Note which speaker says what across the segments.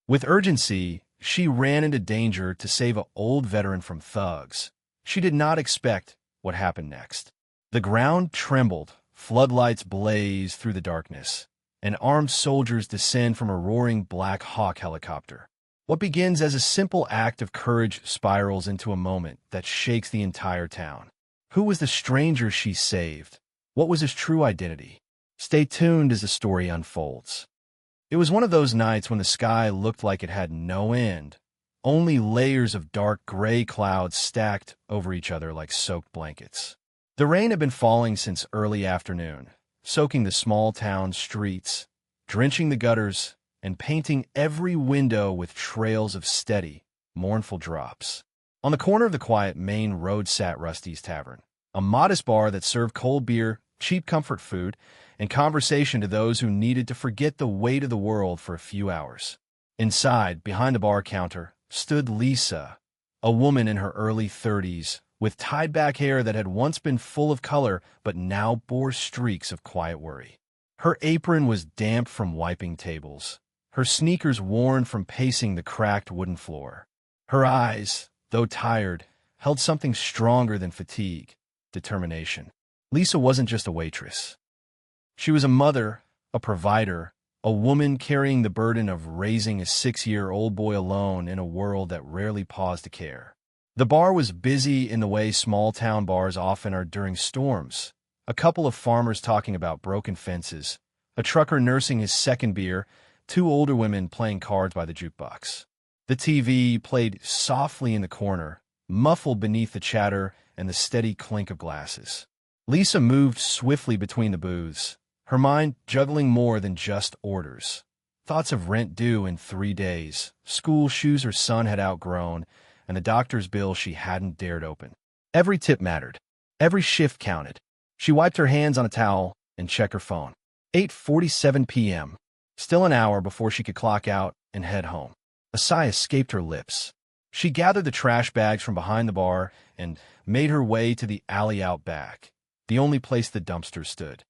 Speaker 1: With urgency, she ran into danger to save an old veteran from thugs. She did not expect what happened next. The ground trembled, floodlights blazed through the darkness, and armed soldiers descend from a roaring Black Hawk helicopter. What begins as a simple act of courage spirals into a moment that shakes the entire town. Who was the stranger she saved? What was his true identity? Stay tuned as the story unfolds. It was one of those nights when the sky looked like it had no end, only layers of dark gray clouds stacked over each other like soaked blankets. The rain had been falling since early afternoon, soaking the small town streets, drenching the gutters, and painting every window with trails of steady, mournful drops. On the corner of the quiet main road sat Rusty's Tavern, a modest bar that served cold beer, cheap comfort food, and conversation to those who needed to forget the weight of the world for a few hours. Inside, behind the bar counter, stood Lisa, a woman in her early 30s, with tied-back hair that had once been full of color but now bore streaks of quiet worry. Her apron was damp from wiping tables, her sneakers worn from pacing the cracked wooden floor. Her eyes, though tired, held something stronger than fatigue: determination. Lisa wasn't just a waitress. She was a mother, a provider, a woman carrying the burden of raising a 6-year-old boy alone in a world that rarely paused to care. The bar was busy in the way small-town bars often are during storms. A couple of farmers talking about broken fences, a trucker nursing his second beer, 2 older women playing cards by the jukebox. The TV played softly in the corner, muffled beneath the chatter and the steady clink of glasses. Lisa moved swiftly between the booths, her mind juggling more than just orders. Thoughts of rent due in 3 days, school shoes her son had outgrown, and the doctor's bill she hadn't dared open. Every tip mattered. Every shift counted. She wiped her hands on a towel and checked her phone. 8:47 p.m. Still an hour before she could clock out and head home. A sigh escaped her lips. She gathered the trash bags from behind the bar and made her way to the alley out back, the only place the dumpster stood.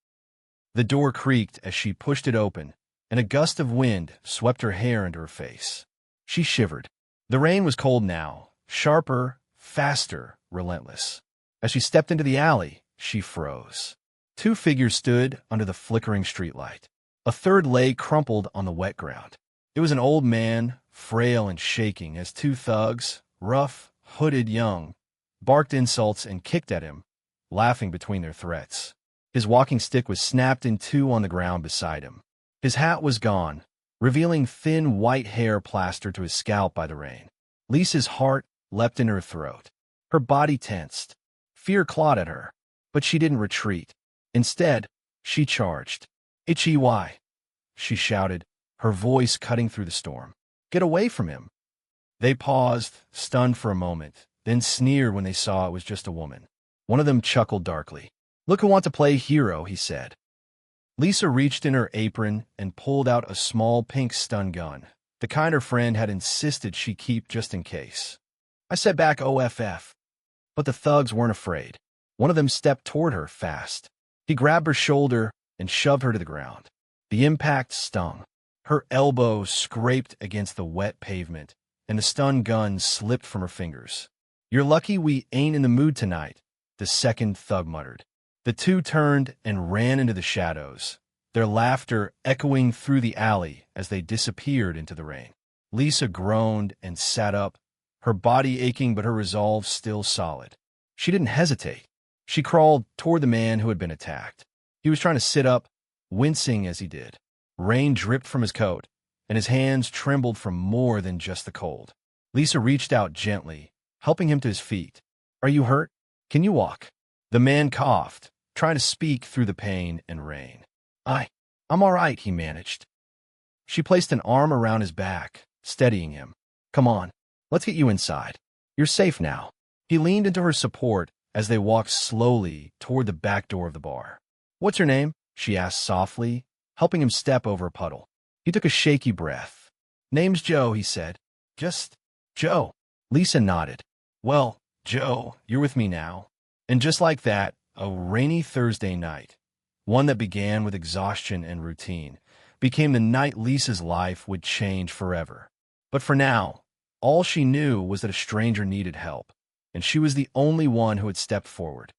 Speaker 1: The door creaked as she pushed it open, and a gust of wind swept her hair into her face. She shivered. The rain was cold now, sharper, faster, relentless. As she stepped into the alley, she froze. 2 figures stood under the flickering streetlight. A third lay crumpled on the wet ground. It was an old man, frail and shaking, as 2 thugs, rough, hooded young, barked insults and kicked at him, laughing between their threats. His walking stick was snapped in 2 on the ground beside him. His hat was gone, revealing thin white hair plastered to his scalp by the rain. Lisa's heart leapt in her throat. Her body tensed. Fear clawed at her, but she didn't retreat. Instead, she charged. "H-E-Y," she shouted, her voice cutting through the storm. "Get away from him." They paused, stunned for a moment, then sneered when they saw it was just a woman. One of them chuckled darkly. "Look who wants to play hero," he said. Lisa reached in her apron and pulled out a small pink stun gun, the kind her friend had insisted she keep just in case. I said back OFF, but the thugs weren't afraid. One of them stepped toward her fast. He grabbed her shoulder and shoved her to the ground. The impact stung. Her elbow scraped against the wet pavement, and the stun gun slipped from her fingers. "You're lucky we ain't in the mood tonight," the second thug muttered. The 2 turned and ran into the shadows, their laughter echoing through the alley as they disappeared into the rain. Lisa groaned and sat up, her body aching but her resolve still solid. She didn't hesitate. She crawled toward the man who had been attacked. He was trying to sit up, wincing as he did. Rain dripped from his coat, and his hands trembled from more than just the cold. Lisa reached out gently, helping him to his feet. "Are you hurt? Can you walk?" The man coughed, trying to speak through the pain and rain. I'm all right," he managed. She placed an arm around his back, steadying him. "Come on, let's get you inside. You're safe now." He leaned into her support as they walked slowly toward the back door of the bar. "What's your name?" she asked softly, helping him step over a puddle. He took a shaky breath. "Name's Joe," he said. "Just Joe." Lisa nodded. "Well, Joe, you're with me now." And just like that, a rainy Thursday night, one that began with exhaustion and routine, became the night Lisa's life would change forever. But for now, all she knew was that a stranger needed help, and she was the only one who had stepped forward.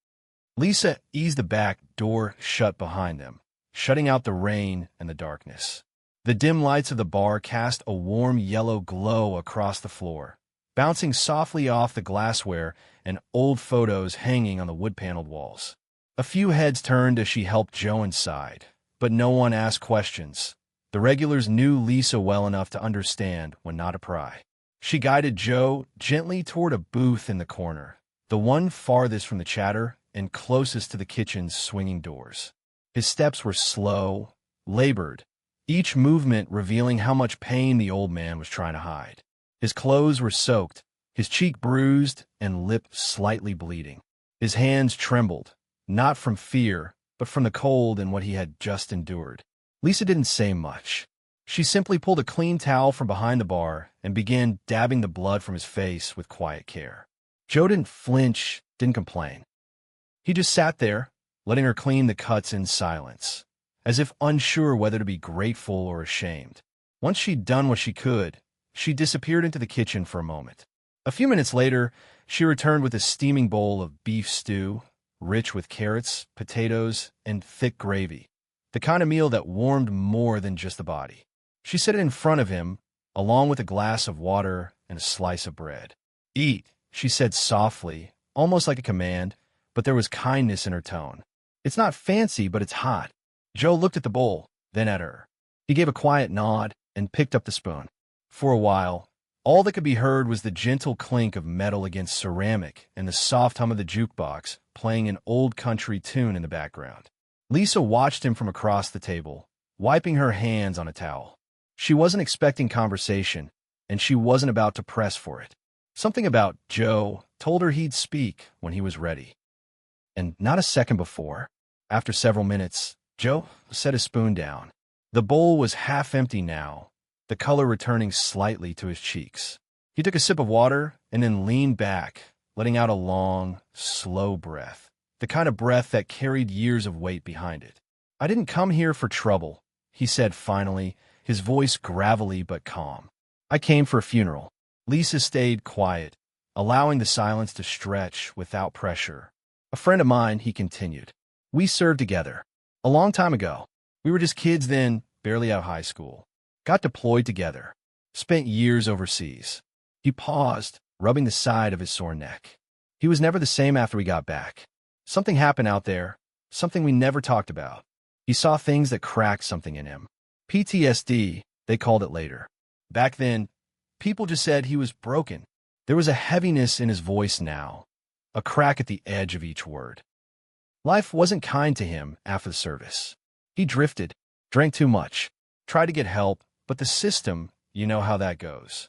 Speaker 1: Lisa eased the back door shut behind them, shutting out the rain and the darkness. The dim lights of the bar cast a warm yellow glow across the floor, bouncing softly off the glassware and old photos hanging on the wood-paneled walls. A few heads turned as she helped Joe inside, but no one asked questions. The regulars knew Lisa well enough to understand when not to pry. She guided Joe gently toward a booth in the corner, the one farthest from the chatter and closest to the kitchen's swinging doors. His steps were slow, labored, each movement revealing how much pain the old man was trying to hide. His clothes were soaked, his cheek bruised and lip slightly bleeding. His hands trembled, not from fear, but from the cold and what he had just endured. Lisa didn't say much. She simply pulled a clean towel from behind the bar and began dabbing the blood from his face with quiet care. Joe didn't flinch, didn't complain. He just sat there, letting her clean the cuts in silence, as if unsure whether to be grateful or ashamed. Once she'd done what she could, she disappeared into the kitchen for a moment. A few minutes later, she returned with a steaming bowl of beef stew, rich with carrots, potatoes, and thick gravy, the kind of meal that warmed more than just the body. She set it in front of him, along with a glass of water and a slice of bread. "Eat," she said softly, almost like a command, but there was kindness in her tone. "It's not fancy, but it's hot." Joe looked at the bowl, then at her. He gave a quiet nod and picked up the spoon. For a while, all that could be heard was the gentle clink of metal against ceramic and the soft hum of the jukebox playing an old country tune in the background. Lisa watched him from across the table, wiping her hands on a towel. She wasn't expecting conversation, and she wasn't about to press for it. Something about Joe told her he'd speak when he was ready. And not a second before, after several minutes, Joe set his spoon down. The bowl was half empty now, the color returning slightly to his cheeks. He took a sip of water and then leaned back, letting out a long, slow breath, the kind of breath that carried years of weight behind it. "I didn't come here for trouble," he said finally, his voice gravelly but calm. "I came for a funeral." Lisa stayed quiet, allowing the silence to stretch without pressure. "A friend of mine," he continued. "We served together. A long time ago. We were just kids then, barely out of high school. Got deployed together. Spent years overseas." He paused, rubbing the side of his sore neck. "He was never the same after we got back. Something happened out there, something we never talked about. He saw things that cracked something in him. PTSD, they called it later. Back then, people just said he was broken." There was a heaviness in his voice now, a crack at the edge of each word. Life wasn't kind to him after the service. He drifted, drank too much, tried to get help, but the system, you know how that goes.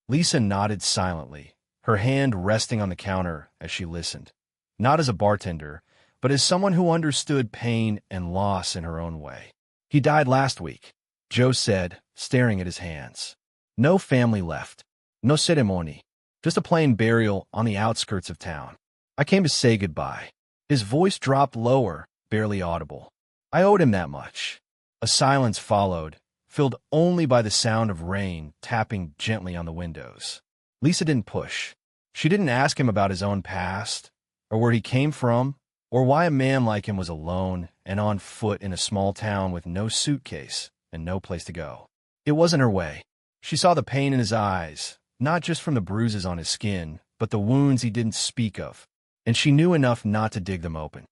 Speaker 1: Lisa nodded silently, her hand resting on the counter as she listened, not as a bartender, but as someone who understood pain and loss in her own way. "He died last week," Joe said, staring at his hands. "No family left. No ceremony. Just a plain burial on the outskirts of town. I came to say goodbye." His voice dropped lower, barely audible. "I owed him that much." A silence followed, filled only by the sound of rain tapping gently on the windows. Lisa didn't push. She didn't ask him about his own past, or where he came from, or why a man like him was alone and on foot in a small town with no suitcase and no place to go. It wasn't her way. She saw the pain in his eyes, not just from the bruises on his skin, but the wounds he didn't speak of, and she knew enough not to dig them open.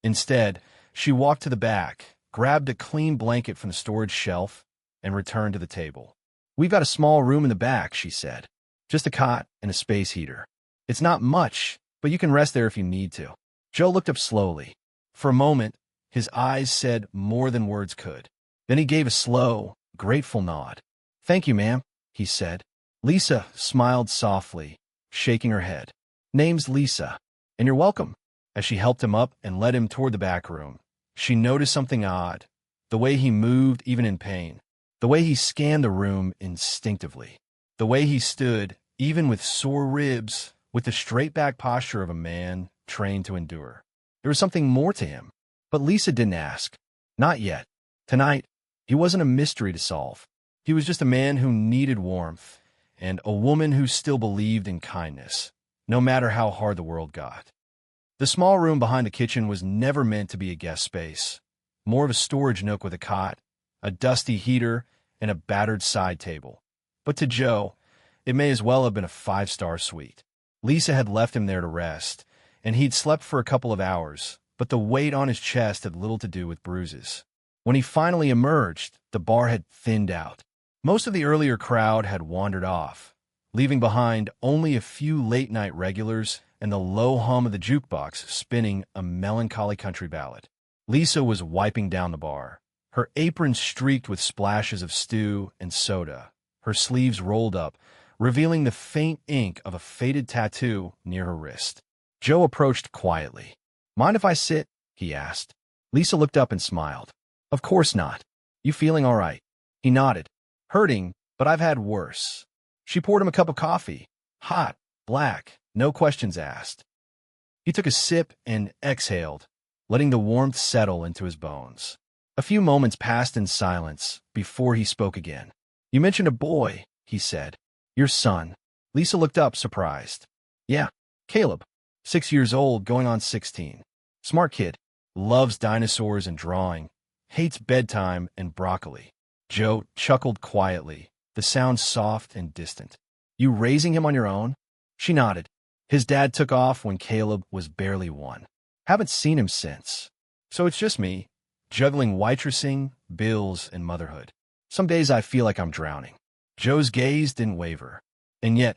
Speaker 1: Instead, she walked to the back, grabbed a clean blanket from the storage shelf, and returned to the table. "We've got a small room in the back," she said. "Just a cot and a space heater. It's not much, but you can rest there if you need to." Joe looked up slowly. For a moment, his eyes said more than words could. Then he gave a slow, grateful nod. "Thank you, ma'am," he said. Lisa smiled softly, shaking her head. "Name's Lisa, and you're welcome." As she helped him up and led him toward the back room, she noticed something odd, the way he moved even in pain, the way he scanned the room instinctively, the way he stood, even with sore ribs, with the straight-back posture of a man trained to endure. There was something more to him, but Lisa didn't ask. Not yet. Tonight, he wasn't a mystery to solve. He was just a man who needed warmth, and a woman who still believed in kindness, no matter how hard the world got. The small room behind the kitchen was never meant to be a guest space, more of a storage nook with a cot, a dusty heater, and a battered side table. But to Joe, it may as well have been a five-star suite. Lisa had left him there to rest, and he'd slept for a couple of hours, but the weight on his chest had little to do with bruises. When he finally emerged, the bar had thinned out. Most of the earlier crowd had wandered off, leaving behind only a few late-night regulars and the low hum of the jukebox spinning a melancholy country ballad. Lisa was wiping down the bar, her apron streaked with splashes of stew and soda, her sleeves rolled up, revealing the faint ink of a faded tattoo near her wrist. Joe approached quietly. "Mind if I sit?" he asked. Lisa looked up and smiled. "Of course not. You feeling all right?" He nodded. "Hurting, but I've had worse." She poured him a cup of coffee. Hot, black, no questions asked. He took a sip and exhaled, letting the warmth settle into his bones. A few moments passed in silence before he spoke again. "You mentioned a boy," he said. "Your son." Lisa looked up, surprised. "Yeah, Caleb. 6 years old, going on 16. Smart kid. Loves dinosaurs and drawing. Hates bedtime and broccoli." Joe chuckled quietly, the sound soft and distant. "You raising him on your own?" She nodded. "His dad took off when Caleb was barely 1. Haven't seen him since. So it's just me, juggling waitressing, bills, and motherhood. Some days I feel like I'm drowning." Joe's gaze didn't waver. "And yet,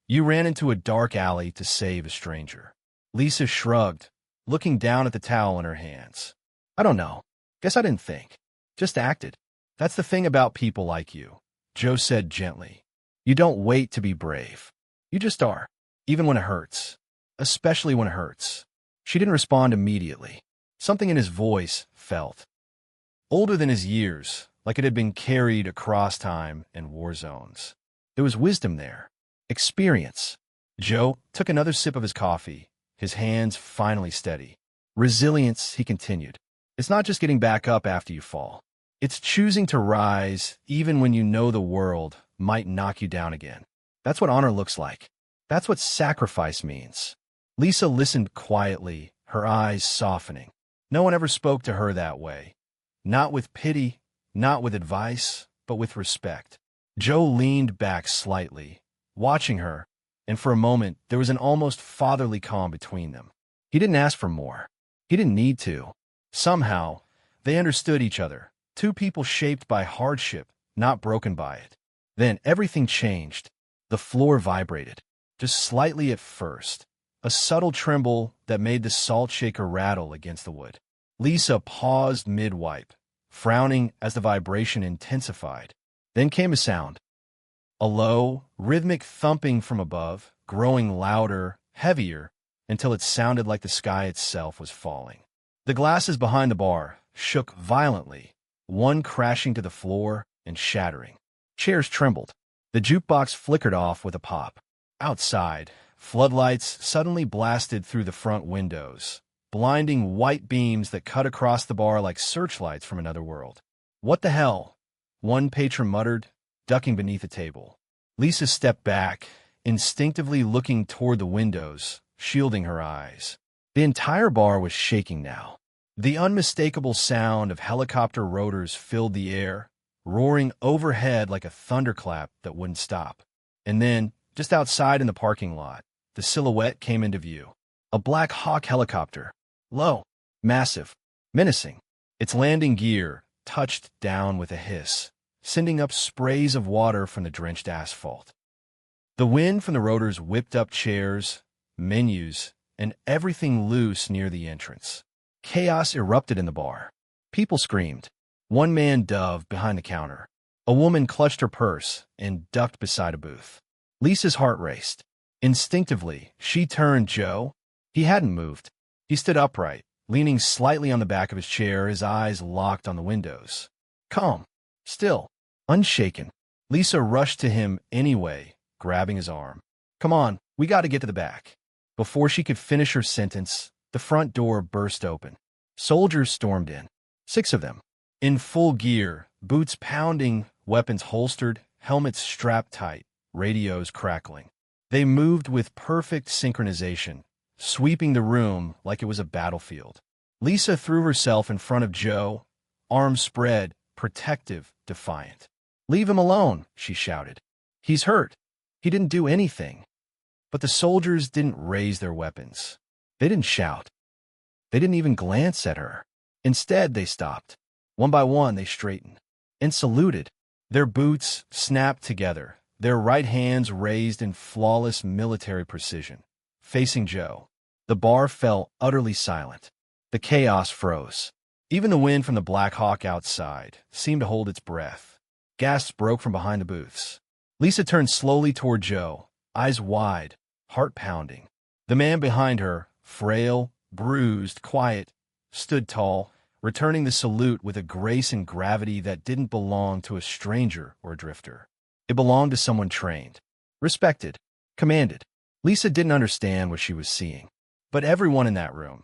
Speaker 1: you ran into a dark alley to save a stranger." Lisa shrugged, looking down at the towel in her hands. "I don't know. Guess I didn't think. Just acted. That's the thing about people like you," Joe said gently. "You don't wait to be brave. You just are, even when it hurts. Especially when it hurts." She didn't respond immediately. Something in his voice felt older than his years, like it had been carried across time and war zones. There was wisdom there. Experience. Joe took another sip of his coffee, his hands finally steady. "Resilience," he continued. "It's not just getting back up after you fall. It's choosing to rise even when you know the world might knock you down again. That's what honor looks like. That's what sacrifice means." Lisa listened quietly, her eyes softening. No one ever spoke to her that way. Not with pity, not with advice, but with respect. Joe leaned back slightly, watching her, and for a moment there was an almost fatherly calm between them. He didn't ask for more. He didn't need to. Somehow, they understood each other, two people shaped by hardship, not broken by it. Then everything changed. The floor vibrated, just slightly at first, a subtle tremble that made the salt shaker rattle against the wood. Lisa paused mid-wipe, frowning as the vibration intensified. Then came a sound. A low, rhythmic thumping from above, growing louder, heavier, until it sounded like the sky itself was falling. The glasses behind the bar shook violently, one crashing to the floor and shattering. Chairs trembled. The jukebox flickered off with a pop. Outside, floodlights suddenly blasted through the front windows, blinding white beams that cut across the bar like searchlights from another world. "What the hell?" one patron muttered, ducking beneath a table. Lisa stepped back, instinctively looking toward the windows, shielding her eyes. The entire bar was shaking now. The unmistakable sound of helicopter rotors filled the air, roaring overhead like a thunderclap that wouldn't stop. And then, just outside in the parking lot, the silhouette came into view. A Black Hawk helicopter. Low, massive, menacing. Its landing gear touched down with a hiss, sending up sprays of water from the drenched asphalt. The wind from the rotors whipped up chairs, menus, and everything loose near the entrance. Chaos erupted in the bar. People screamed. One man dove behind the counter. A woman clutched her purse and ducked beside a booth. Lisa's heart raced. Instinctively, she turned Joe. He hadn't moved. He stood upright, leaning slightly on the back of his chair, his eyes locked on the windows. Calm, still, unshaken. Lisa rushed to him anyway, grabbing his arm. "Come on, we got to get to the back." Before she could finish her sentence, the front door burst open. Soldiers stormed in. 6 of them, in full gear, boots pounding, weapons holstered, helmets strapped tight, radios crackling. They moved with perfect synchronization, sweeping the room like it was a battlefield. Lisa threw herself in front of Joe, arms spread, protective, defiant. "Leave him alone," she shouted. "He's hurt. He didn't do anything." But the soldiers didn't raise their weapons. They didn't shout. They didn't even glance at her. Instead, they stopped. One by one, they straightened and saluted. Their boots snapped together, their right hands raised in flawless military precision, facing Joe. The bar fell utterly silent. The chaos froze. Even the wind from the Black Hawk outside seemed to hold its breath. Gasps broke from behind the booths. Lisa turned slowly toward Joe, eyes wide, heart pounding. The man behind her, frail, bruised, quiet, stood tall, returning the salute with a grace and gravity that didn't belong to a stranger or a drifter. It belonged to someone trained, respected, commanded. Lisa didn't understand what she was seeing, but everyone in that room,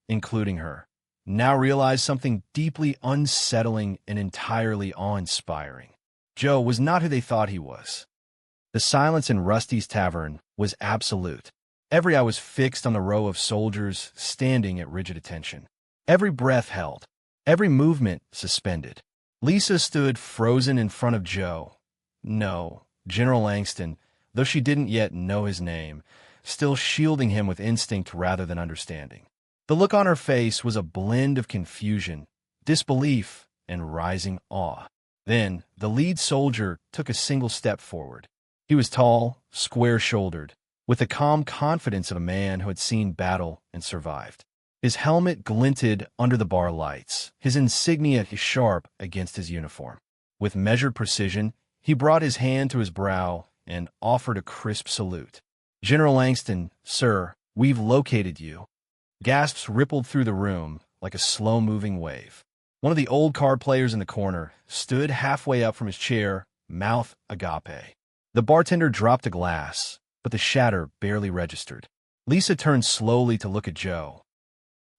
Speaker 1: including her, now realized something deeply unsettling and entirely awe-inspiring. Joe was not who they thought he was. The silence in Rusty's tavern was absolute. Every eye was fixed on the row of soldiers standing at rigid attention. Every breath held, every movement suspended. Lisa stood frozen in front of Joe. No, General Langston, though she didn't yet know his name, still shielding him with instinct rather than understanding. The look on her face was a blend of confusion, disbelief, and rising awe. Then, the lead soldier took a single step forward. He was tall, square-shouldered, with the calm confidence of a man who had seen battle and survived. His helmet glinted under the bar lights, his insignia sharp against his uniform. With measured precision, he brought his hand to his brow and offered a crisp salute. "General Langston, sir, we've located you." Gasps rippled through the room like a slow-moving wave. One of the old card players in the corner stood halfway up from his chair, mouth agape. The bartender dropped a glass, but the shatter barely registered. Lisa turned slowly to look at Joe.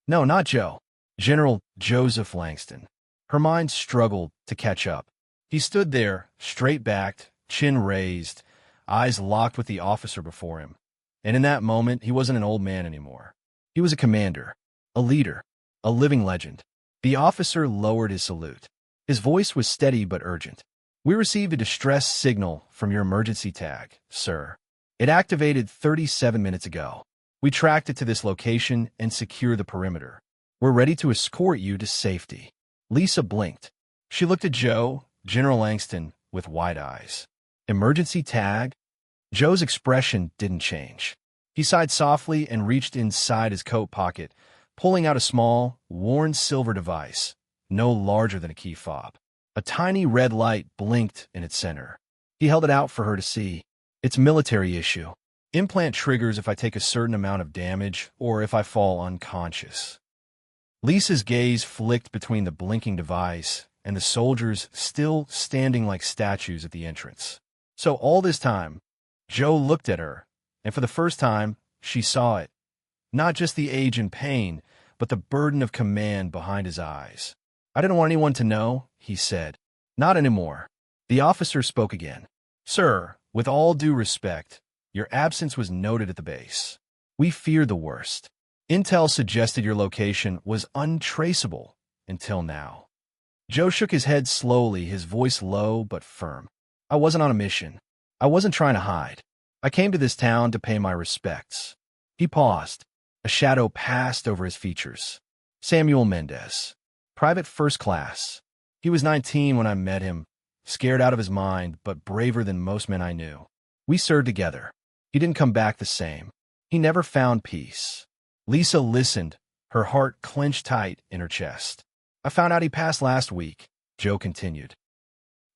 Speaker 1: No, not Joe. General Joseph Langston. Her mind struggled to catch up. He stood there, straight-backed, chin raised, eyes locked with the officer before him. And in that moment, he wasn't an old man anymore. He was a commander, a leader, a living legend. The officer lowered his salute. His voice was steady but urgent. "We received a distress signal from your emergency tag, sir. It activated 37 minutes ago. We tracked it to this location and secured the perimeter. We're ready to escort you to safety." Lisa blinked. She looked at Joe, General Langston, with wide eyes. Emergency tag? Joe's expression didn't change. He sighed softly and reached inside his coat pocket, pulling out a small, worn silver device, no larger than a key fob. A tiny red light blinked in its center. He held it out for her to see. "It's military issue. Implant triggers if I take a certain amount of damage or if I fall unconscious." Lisa's gaze flicked between the blinking device and the soldiers still standing like statues at the entrance. So all this time, Joe looked at her, and for the first time, she saw it. Not just the age and pain, but the burden of command behind his eyes. "I didn't want anyone to know," he said. "Not anymore." The officer spoke again. "Sir, with all due respect, your absence was noted at the base. We feared the worst. Intel suggested your location was untraceable until now." Joe shook his head slowly, his voice low but firm. "I wasn't on a mission. I wasn't trying to hide. I came to this town to pay my respects." He paused. A shadow passed over his features. Samuel Mendez. Private first class. He was 19 when I met him, scared out of his mind, but braver than most men I knew. We served together. He didn't come back the same. He never found peace. Lisa listened, her heart clenched tight in her chest. "I found out he passed last week," Joe continued.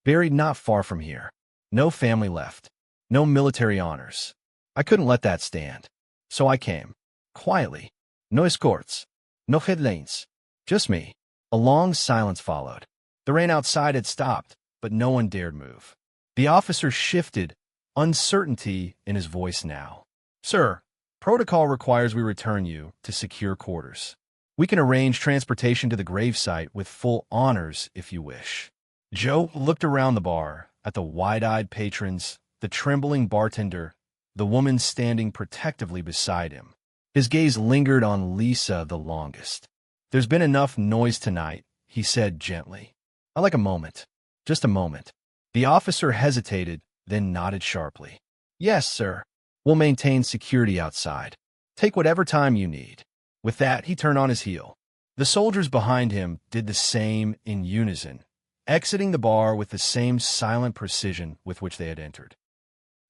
Speaker 1: "Buried not far from here. No family left. No military honors. I couldn't let that stand. So I came. Quietly. No escorts. No headlines. Just me." A long silence followed. The rain outside had stopped, but no one dared move. The officer shifted, uncertainty in his voice now. "Sir, protocol requires we return you to secure quarters. We can arrange transportation to the gravesite with full honors if you wish." Joe looked around the bar, at the wide-eyed patrons, the the trembling bartender, the woman standing protectively beside him. His gaze lingered on Lisa the longest. "There's been enough noise tonight," he said gently. "I like a moment. Just a moment." The officer hesitated, then nodded sharply. "Yes, sir. We'll maintain security outside. Take whatever time you need." With that, he turned on his heel. The soldiers behind him did the same in unison, exiting the bar with the same silent precision with which they had entered.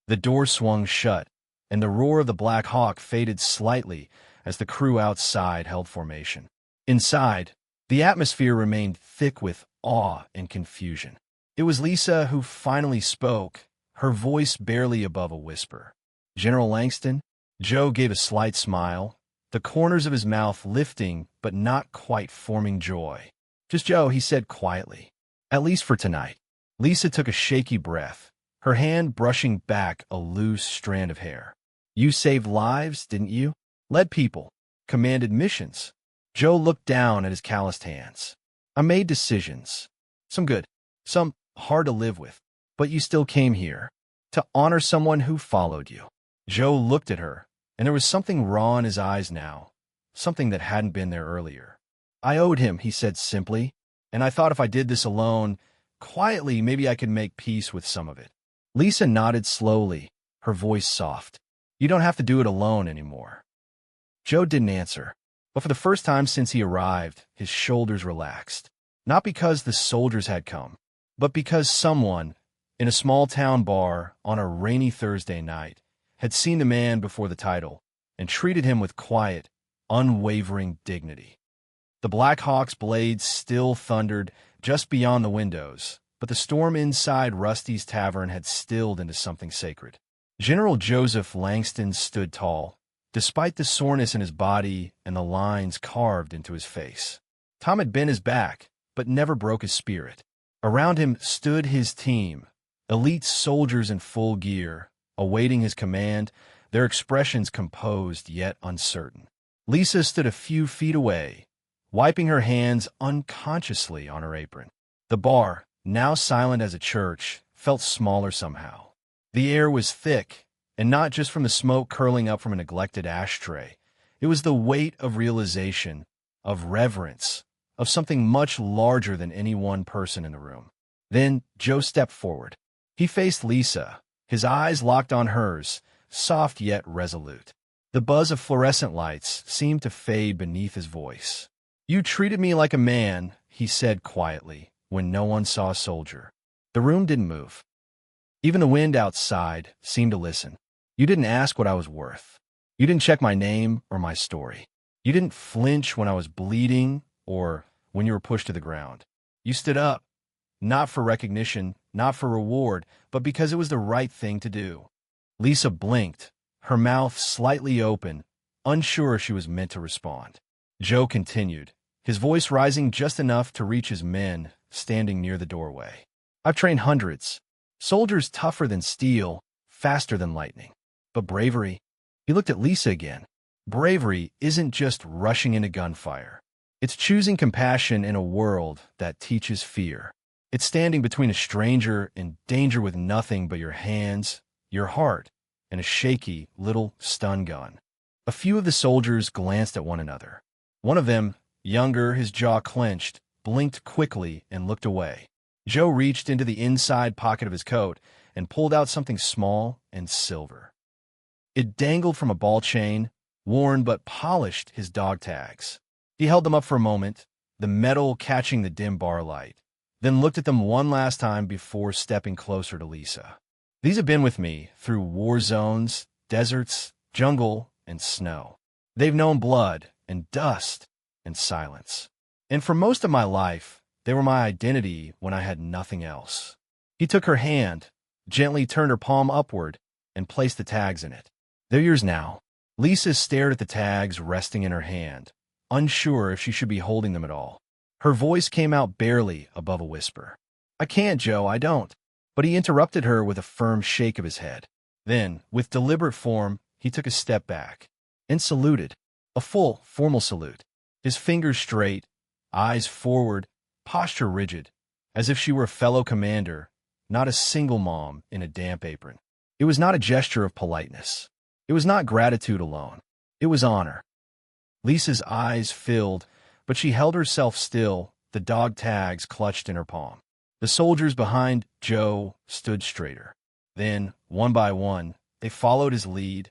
Speaker 1: The door swung shut, and the roar of the Black Hawk faded slightly as the crew outside held formation. Inside, the atmosphere remained thick with awe and confusion. It was Lisa who finally spoke, her voice barely above a whisper. "General Langston?" Joe gave a slight smile, the corners of his mouth lifting but not quite forming joy. "Just Joe," he said quietly. "At least for tonight." Lisa took a shaky breath, her hand brushing back a loose strand of hair. "You saved lives, didn't you? Led people, commanded missions." Joe looked down at his calloused hands. "I made decisions. Some good, some hard to live with. But you still came here, to honor someone who followed you." Joe looked at her, and there was something raw in his eyes now, something that hadn't been there earlier. "I owed him," he said simply, "and I thought if I did this alone, quietly, maybe I could make peace with some of it." Lisa nodded slowly, her voice soft. "You don't have to do it alone anymore." Joe didn't answer, but for the first time since he arrived, his shoulders relaxed. Not because the soldiers had come, but because someone, in a small-town bar on a rainy Thursday night, had seen the man before the title and treated him with quiet, unwavering dignity. The Black Hawk's blades still thundered just beyond the windows, but the storm inside Rusty's tavern had stilled into something sacred. General Joseph Langston stood tall, despite the soreness in his body and the lines carved into his face. Tom had bent his back, but never broke his spirit. Around him stood his team, elite soldiers in full gear, awaiting his command, their expressions composed yet uncertain. Lisa stood a few feet away, wiping her hands unconsciously on her apron. The bar, now silent as a church, felt smaller somehow. The air was thick, and not just from the smoke curling up from a neglected ashtray. It was the weight of realization, of reverence, of something much larger than any one person in the room. Then Joe stepped forward. He faced Lisa, his eyes locked on hers, soft yet resolute. The buzz of fluorescent lights seemed to fade beneath his voice. "You treated me like a man," he said quietly, when no one saw a soldier. The room didn't move. Even the wind outside seemed to listen. "You didn't ask what I was worth. You didn't check my name or my story. You didn't flinch when I was bleeding or when you were pushed to the ground. You stood up, not for recognition, not for reward, but because it was the right thing to do." Lisa blinked, her mouth slightly open, unsure if she was meant to respond. Joe continued, his voice rising just enough to reach his men standing near the doorway. "I've trained hundreds. Soldiers tougher than steel, faster than lightning. But bravery," he looked at Lisa again, "bravery isn't just rushing into gunfire. It's choosing compassion in a world that teaches fear. It's standing between a stranger and danger with nothing but your hands, your heart, and a shaky little stun gun." A few of the soldiers glanced at one another. One of them, younger, his jaw clenched, blinked quickly and looked away. Joe reached into the inside pocket of his coat and pulled out something small and silver. It dangled from a ball chain, worn but polished his dog tags. He held them up for a moment, the metal catching the dim bar light, then looked at them one last time before stepping closer to Lisa. "These have been with me through war zones, deserts, jungle, and snow. They've known blood and dust and silence. And for most of my life, they were my identity when I had nothing else." He took her hand, gently turned her palm upward, and placed the tags in it. "They're yours now." Lisa stared at the tags resting in her hand, unsure if she should be holding them at all. Her voice came out barely above a whisper. "I can't, Joe, I don't." But he interrupted her with a firm shake of his head. Then, with deliberate form, he took a step back and saluted, a full, formal salute, his fingers straight, eyes forward, posture rigid, as if she were a fellow commander, not a Singlemom in a damp apron. It was not a gesture of politeness. It was not gratitude alone. It was honor. Lisa's eyes filled, but she held herself still, the dog tags clutched in her palm. The soldiers behind Joe stood straighter. Then, one by one, they followed his lead,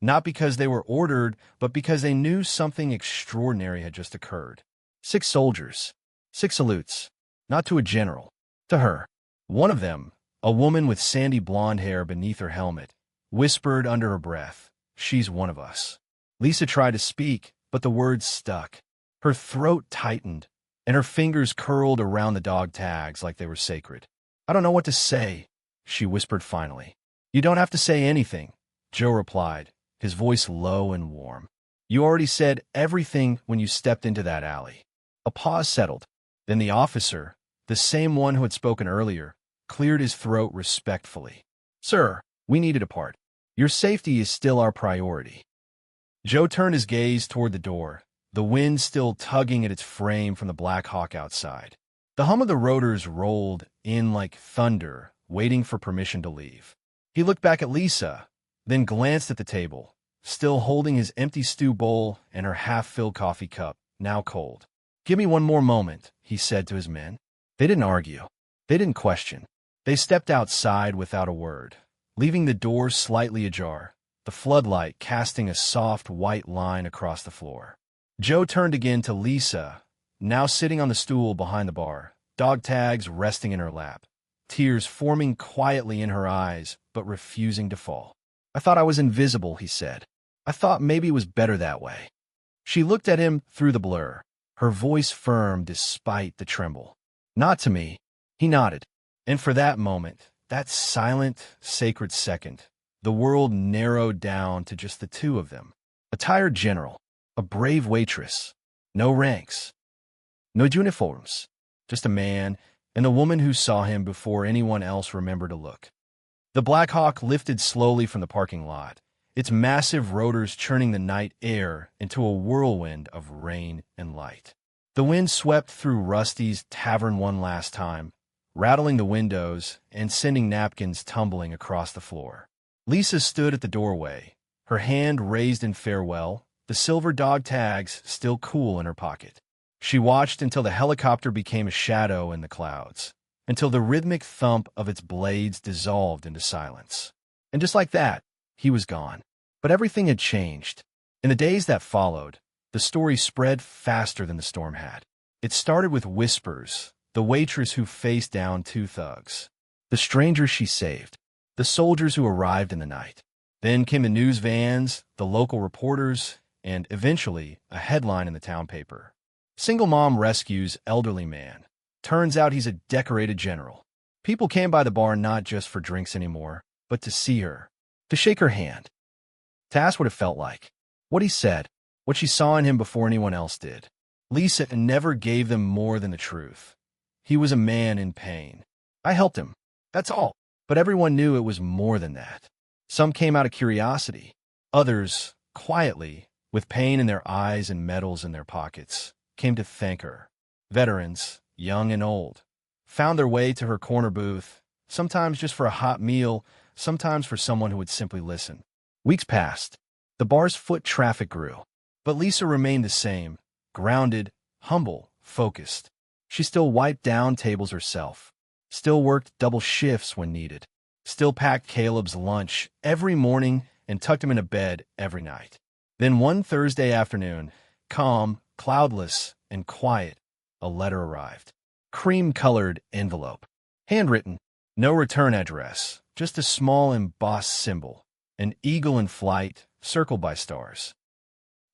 Speaker 1: not because they were ordered, but because they knew something extraordinary had just occurred. 6 soldiers, 6 salutes, not to a general, to her. One of them, a woman with sandy blonde hair beneath her helmet, whispered under her breath, "She's one of us." Lisa tried to speak, but the words stuck. Her throat tightened, and her fingers curled around the dog tags like they were sacred. "I don't know what to say," she whispered finally. "You don't have to say anything," Joe replied, his voice low and warm. "You already said everything when you stepped into that alley." A pause settled. Then the officer, the same one who had spoken earlier, cleared his throat respectfully. "Sir, we need it apart. Your safety is still our priority." Joe turned his gaze toward the door, the wind still tugging at its frame from the Black Hawk outside. The hum of the rotors rolled in like thunder, waiting for permission to leave. He looked back at Lisa, then glanced at the table, still holding his empty stew bowl and her half-filled coffee cup, now cold. "Give me one more moment," he said to his men. They didn't argue. They didn't question. They stepped outside without a word, leaving the door slightly ajar, the floodlight casting a soft white line across the floor. Joe turned again to Lisa, now sitting on the stool behind the bar, dog tags resting in her lap, tears forming quietly in her eyes but refusing to fall. "I thought I was invisible," he said. "I thought maybe it was better that way." She looked at him through the blur, her voice firm despite the tremble. "Not to me." He nodded. And for that moment, that silent, sacred second, the world narrowed down to just the two of them. A tired general, a brave waitress, no ranks, no uniforms, just a man and the woman who saw him before anyone else remembered to look. The Black Hawk lifted slowly from the parking lot, its massive rotors churning the night air into a whirlwind of rain and light. The wind swept through Rusty's tavern one last time, rattling the windows and sending napkins tumbling across the floor. Lisa stood at the doorway, her hand raised in farewell, the silver dog tags still cool in her pocket. She watched until the helicopter became a shadow in the clouds, until the rhythmic thump of its blades dissolved into silence. And just like that, he was gone. But everything had changed. In the days that followed, the story spread faster than the storm had. It started with whispers, the waitress who faced down 2 thugs, the strangers she saved, the soldiers who arrived in the night. Then came the news vans, the local reporters, and eventually a headline in the town paper. "Singlemom rescues elderly man. Turns out he's a decorated general." People came by the bar not just for drinks anymore, but to see her, to shake her hand, to ask what it felt like, what he said, what she saw in him before anyone else did. Lisa never gave them more than the truth. He was a man in pain. I helped him. That's all. But everyone knew it was more than that. Some came out of curiosity. Others, quietly, with pain in their eyes and medals in their pockets, came to thank her. Veterans, young and old, found their way to her corner booth, sometimes just for a hot meal, sometimes for someone who would simply listen. Weeks passed. The bar's foot traffic grew. But Lisa remained the same, grounded, humble, focused. She still wiped down tables herself, still worked double shifts when needed, still packed Caleb's lunch every morning and tucked him into bed every night. Then one Thursday afternoon, calm, cloudless, and quiet, a letter arrived. Cream-colored envelope. Handwritten, no return address, just a small embossed symbol, an eagle in flight, circled by stars.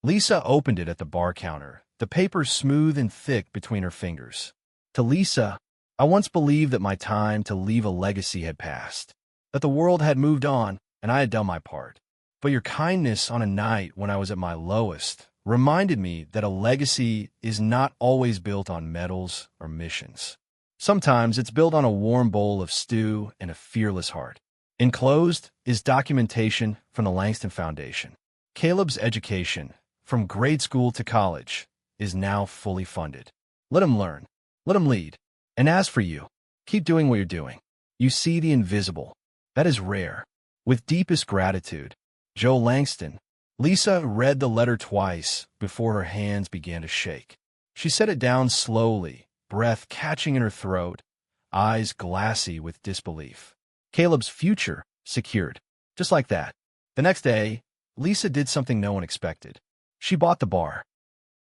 Speaker 1: Lisa opened it at the bar counter, the paper smooth and thick between her fingers. To Lisa, "I once believed that my time to leave a legacy had passed, that the world had moved on and I had done my part. But your kindness on a night when I was at my lowest reminded me that a legacy is not always built on medals or missions. Sometimes it's built on a warm bowl of stew and a fearless heart. Enclosed is documentation from the Langston Foundation. Caleb's education, from grade school to college, is now fully funded. Let him learn. Let him lead. And as for you, keep doing what you're doing. You see the invisible. That is rare. With deepest gratitude, Joe Langston. Lisa read the letter twice before her hands began to shake. She set it down slowly, breath catching in her throat, eyes glassy with disbelief. Caleb's future secured. Just like that. The next day, Lisa did something no one expected. She bought the bar.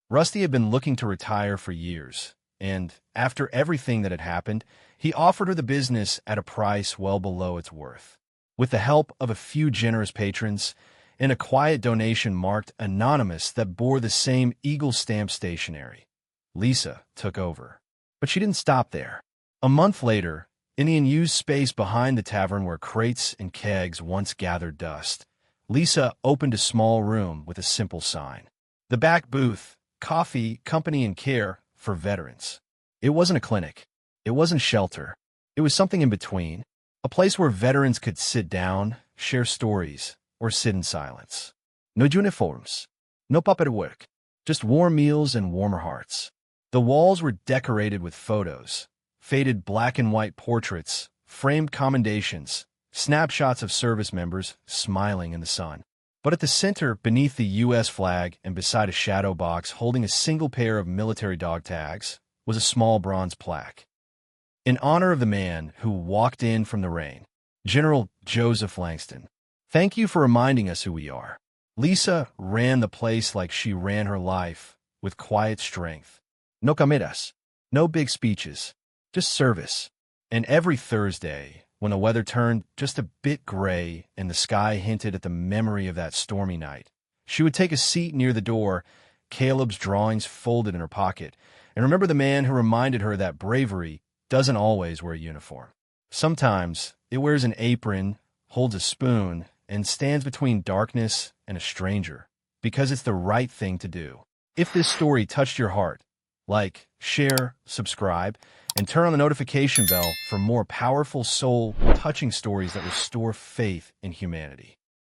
Speaker 1: Rusty had been looking to retire for years, and after everything that had happened, he offered her the business at a price well below its worth. With the help of a few generous patrons and a quiet donation marked anonymous that bore the same eagle stamp stationery, Lisa took over. But she didn't stop there. A month later, in the unused space behind the tavern where crates and kegs once gathered dust, Lisa opened a small room with a simple sign. The back booth, coffee, company, and care for veterans. It wasn't a clinic. It wasn't shelter. It was something in between. A place where veterans could sit down, share stories, or sit in silence. No uniforms. No paperwork. Just warm meals and warmer hearts. The walls were decorated with photos, faded black and white portraits, framed commendations, snapshots of service members smiling in the sun. But at the center, beneath the U.S. flag and beside a shadow box holding a single pair of military dog tags, was a small bronze plaque. In honor of the man who walked in from the rain, General Joseph Langston. Thank you for reminding us who we are. Lisa ran the place like she ran her life, with quiet strength. No camitas, no big speeches, just service. And every Thursday, when the weather turned just a bit gray and the sky hinted at the memory of that stormy night, she would take a seat near the door, Caleb's drawings folded in her pocket, and remember the man who reminded her that bravery doesn't always wear a uniform. Sometimes it wears an apron, holds a spoon, and stands between darkness and a stranger, because it's the right thing to do. If this story touched your heart, like, share, subscribe, and turn on the notification bell for more powerful, soul-touching stories that restore faith in humanity.